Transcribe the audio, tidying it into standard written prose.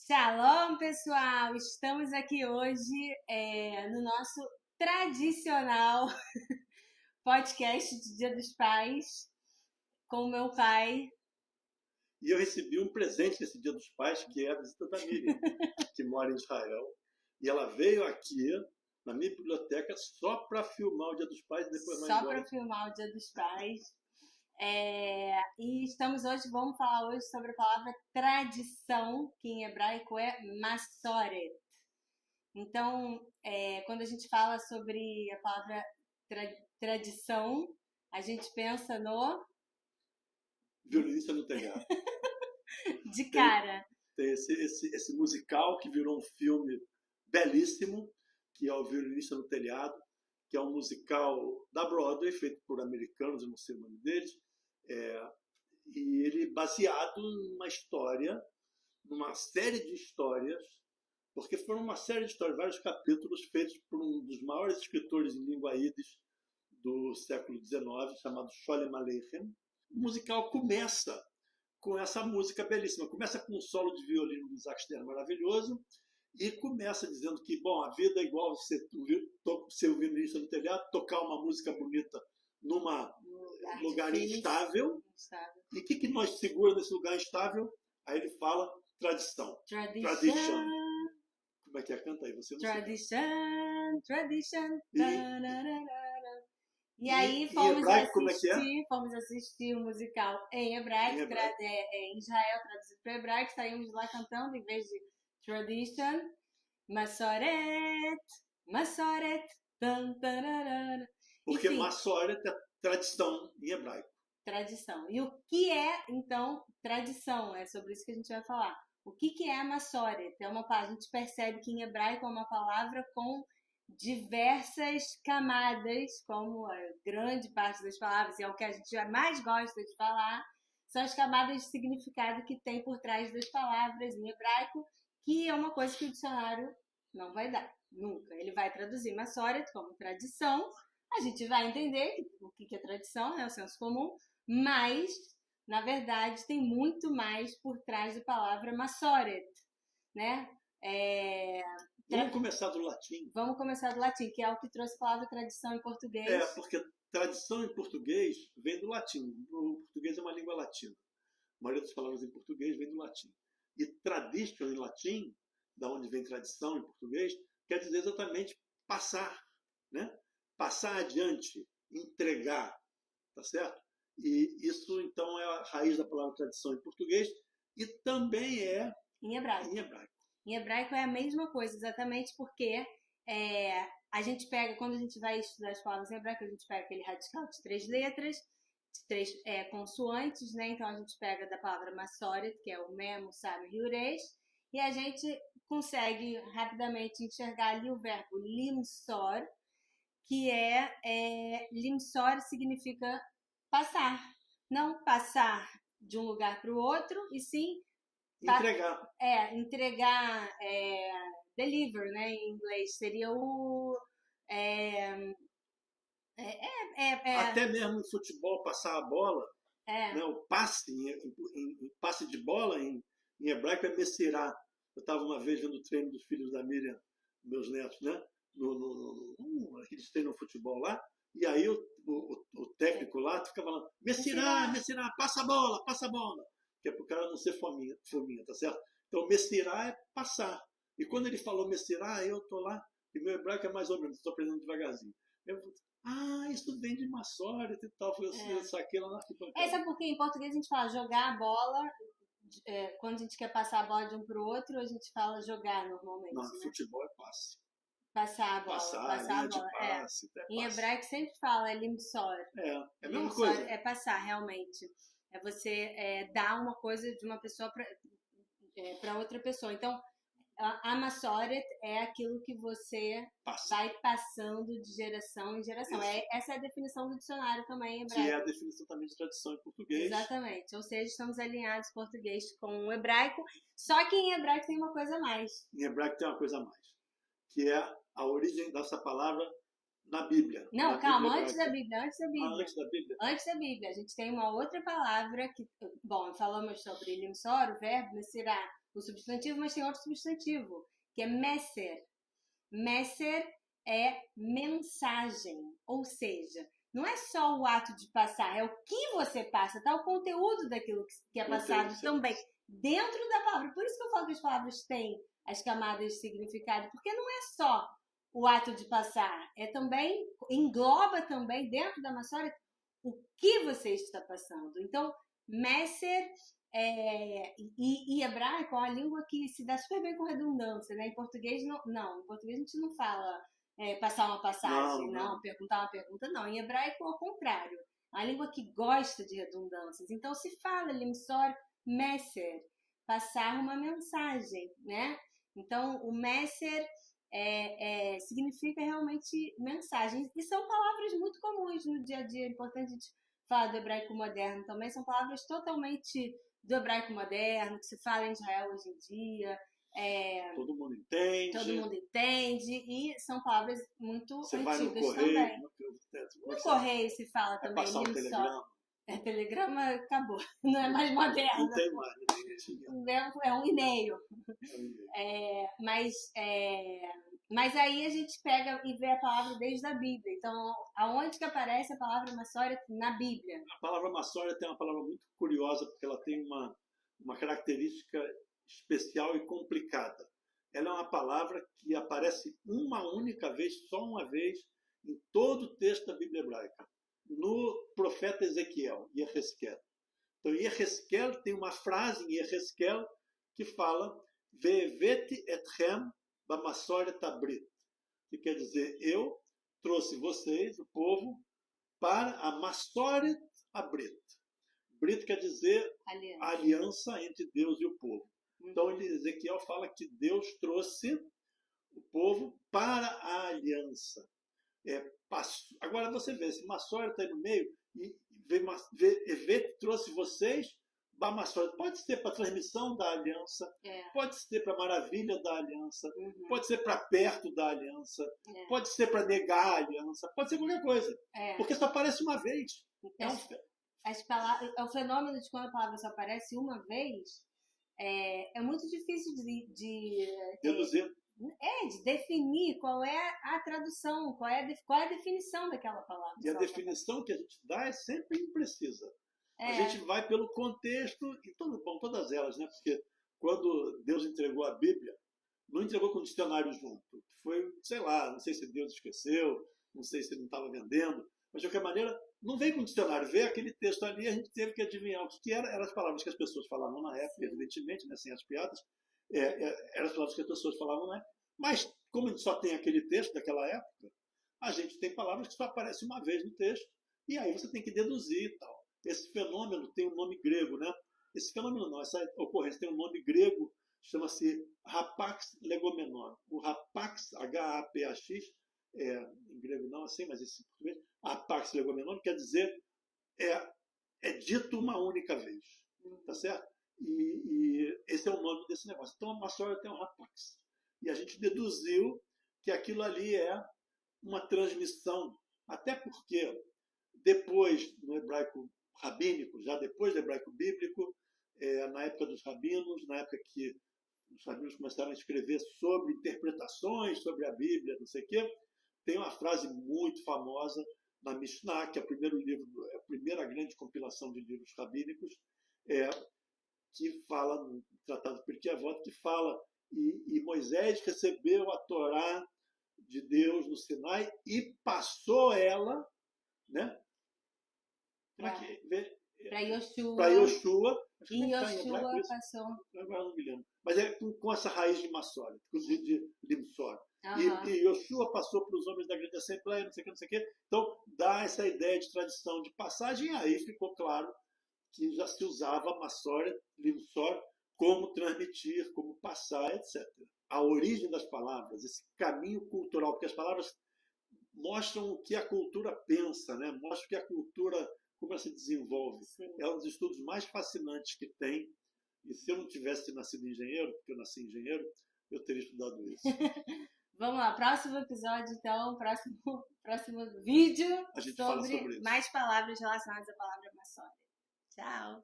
Shalom, pessoal! Estamos aqui hoje no nosso tradicional podcast de Dia dos Pais com o meu pai. E eu recebi um presente nesse Dia dos Pais, que é a visita da Miriam, que mora em Israel. E ela veio aqui na minha biblioteca só para filmar o Dia dos Pais e depois vai embora. Só para filmar o Dia dos Pais. E vamos falar hoje sobre a palavra tradição, que em hebraico é masoret. Então, quando a gente fala sobre a palavra tradição, a gente pensa no... Violinista no telhado. De cara. Tem esse musical que virou um filme belíssimo, que é o Violinista no Telhado, que é um musical da Broadway, feito por americanos, eu não sei o nome deles, e ele baseado numa série de histórias, porque foram uma série de histórias, vários capítulos feitos por um dos maiores escritores em língua ídis do século XIX, chamado Sholem Aleichem. O musical começa com essa música belíssima, começa com um solo de violino do Isaac Stern maravilhoso, e começa dizendo que, bom, a vida é igual ser o violinista no telhado, tocar uma música bonita num lugar instável. E o que nós segura nesse lugar instável? Aí ele fala tradição. Tradition. Como é que é? Canta aí, você não Tradition. E aí fomos assistir o musical em hebraico, em Israel, traduzido para hebraico, saímos lá cantando, em vez de tradition, masoret, porque masoret é tradição em hebraico. Tradição. E o que é, então, tradição? É sobre isso que a gente vai falar. O que é a masoret? A gente percebe que em hebraico é uma palavra com diversas camadas, como a grande parte das palavras, e é o que a gente mais gosta de falar, são as camadas de significado que tem por trás das palavras em hebraico, que é uma coisa que o dicionário não vai dar, nunca. Ele vai traduzir masoret como tradição, a gente vai entender o que é tradição, né, o senso comum, mas, na verdade, tem muito mais por trás da palavra masoret, né? Vamos começar do latim. Vamos começar do latim, que é o que trouxe a palavra tradição em português. Porque tradição em português vem do latim. O português é uma língua latina. A maioria das palavras em português vem do latim. E tradition em latim, da onde vem tradição em português, quer dizer exatamente passar, né? Passar adiante, entregar, tá certo? E isso, então, é a raiz da palavra tradição em português e também é em hebraico. Em hebraico é a mesma coisa, exatamente porque a gente pega, quando a gente vai estudar as palavras em hebraico, a gente pega aquele radical de 3 letras, de 3 consoantes, né? Então a gente pega da palavra masoret, que é o mem, o sab e o resh, e a gente consegue rapidamente enxergar ali o verbo limsor, que limsor significa passar. Não passar de um lugar para o outro, e sim entregar. Entregar, deliver, né, em inglês, seria o... Até mesmo em futebol, passar a bola, né, o passe, passe de bola em hebraico é messirá. Eu estava uma vez vendo o treino dos filhos da Miriam, meus netos, né? Eles treinam futebol lá, e aí o técnico lá ficava falando, messirá, passa a bola, que é para o cara não ser fominha, tá certo? Então, messirá é passar. E quando ele falou messirá, eu estou lá, e meu hebraico é mais ou menos, estou aprendendo devagarzinho. Eu falei, isso vem de masoret e tal, eu saquei lá na arquibancada. Sabe por quê? Em português a gente fala jogar a bola, quando a gente quer passar a bola de um para o outro, a gente fala jogar normalmente. Não, né? Futebol é passe. Passar a bola. Passar a bola. Passe, em hebraico sempre fala limsor. É a mesma coisa. É passar, realmente. É você dar uma coisa de uma pessoa para outra pessoa. Então, a masoret é aquilo que você vai passando de geração em geração. Essa é a definição do dicionário também em hebraico. Que é a definição também de tradição em português. Exatamente. Ou seja, estamos alinhados português com o hebraico. Só que em hebraico tem uma coisa a mais. Em hebraico tem uma coisa a mais. Que é a origem dessa palavra na Bíblia. Não, calma, antes da Bíblia. Antes da Bíblia? Antes da Bíblia. A gente tem uma outra palavra que... Bom, falamos sobre limsor, o verbo, messirá, o substantivo, mas tem outro substantivo, que é messer. Messer é mensagem, ou seja, não é só o ato de passar, é o que você passa, tá? O conteúdo daquilo que é passado também, dentro da palavra. Por isso que eu falo que as palavras têm as camadas de significado, porque não é só o ato de passar, é também, engloba também dentro da maçôria o que você está passando. Então, messer e hebraico é uma língua que se dá super bem com redundância, né? Em português, não. Em português a gente não fala passar uma passagem, não, perguntar uma pergunta, não. Em hebraico, ao contrário. É uma língua que gosta de redundâncias. Então, se fala limsor messer, passar uma mensagem, né? Então, o messer significa realmente mensagens. E são palavras muito comuns no dia a dia. É importante a gente falar do hebraico moderno também. São palavras totalmente do hebraico moderno, que se fala em Israel hoje em dia. Todo mundo entende. Todo mundo entende. E são palavras muito você antigas vai no correio, também. No correio se fala também. Passar o telegrama. Telegrama acabou. Não é mais moderno. Não tem mais. É um e-mail. Mas aí a gente pega e vê a palavra desde a Bíblia. Então, aonde que aparece a palavra maçôria? Na Bíblia. A palavra maçôria tem uma palavra muito curiosa, porque ela tem uma característica especial e complicada. Ela é uma palavra que aparece uma única vez, só uma vez, em todo o texto da Bíblia hebraica. No profeta Ezequiel, Yehezkel. Então, Yehezkel tem uma frase em Yehezkel que fala Ve'eveti etchem bamasoret abrit, que quer dizer, eu trouxe vocês, o povo, para a masoret abrit. Brit quer dizer aliança entre Deus e o povo. Então, Ezequiel fala que Deus trouxe o povo para a aliança. Agora você vê, se Maçôria está aí no meio e Evete trouxe vocês, Maçôria pode ser para a transmissão da aliança, pode ser para a maravilha da aliança, pode ser para perto da aliança, pode ser para negar a aliança, pode ser qualquer coisa, porque só aparece uma vez. Então, o fenômeno de quando a palavra só aparece uma vez é muito difícil de deduzir. De definir qual é a tradução, qual é a definição daquela palavra. E a definição que a gente dá é sempre imprecisa. A gente vai pelo contexto, e todas elas, né? Porque quando Deus entregou a Bíblia, não entregou com o dicionário junto. Foi, sei lá, não sei se Deus esqueceu, não sei se ele não estava vendendo, mas de qualquer maneira, não veio com o dicionário, veio aquele texto ali, a gente teve que adivinhar o que eram as palavras que as pessoas falavam na época, evidentemente, né, sem as piadas, eram as palavras que as pessoas falavam na época. Mas, como a gente só tem aquele texto daquela época, a gente tem palavras que só aparecem uma vez no texto, e aí você tem que deduzir e tal. Esse fenômeno tem um nome grego, né? Esse fenômeno não, essa ocorrência tem um nome grego, chama-se Rapax legomenon. O Rapax, H-A-P-A-X, em grego não assim, mas esse em português, Rapax legomenon quer dizer é dito uma única vez, tá certo? E esse é o nome desse negócio. Então a maçôria tem um Rapax. E a gente deduziu que aquilo ali é uma transmissão, até porque depois, no hebraico rabínico, já depois do hebraico bíblico, na época dos rabinos, na época que os rabinos começaram a escrever sobre interpretações sobre a Bíblia, não sei o quê, tem uma frase muito famosa na Mishnah, que é o primeiro livro, a primeira grande compilação de livros rabínicos, que fala, no Tratado de Pirkei Avot, que fala e Moisés recebeu a Torá de Deus no Sinai e passou ela, né? Para Yoshua. Para Yoshua. E Yoshua passou. Agora não me lembro. Mas com essa raiz de maçôria, de limsor. E Yoshua passou para os homens da grande assembleia, não sei o que. Então, dá essa ideia de tradição de passagem, e aí ficou claro que já se usava maçôria, limsor, como transmitir, como passar, etc. A origem das palavras, esse caminho cultural, porque as palavras mostram o que a cultura pensa, né? Mostram que a cultura, como ela se desenvolve. Sim. É um dos estudos mais fascinantes que tem. E se eu não tivesse nascido engenheiro, porque eu nasci engenheiro, eu teria estudado isso. Vamos lá, próximo episódio, então, próximo vídeo a gente fala sobre mais palavras relacionadas à palavra maçôria. Tchau!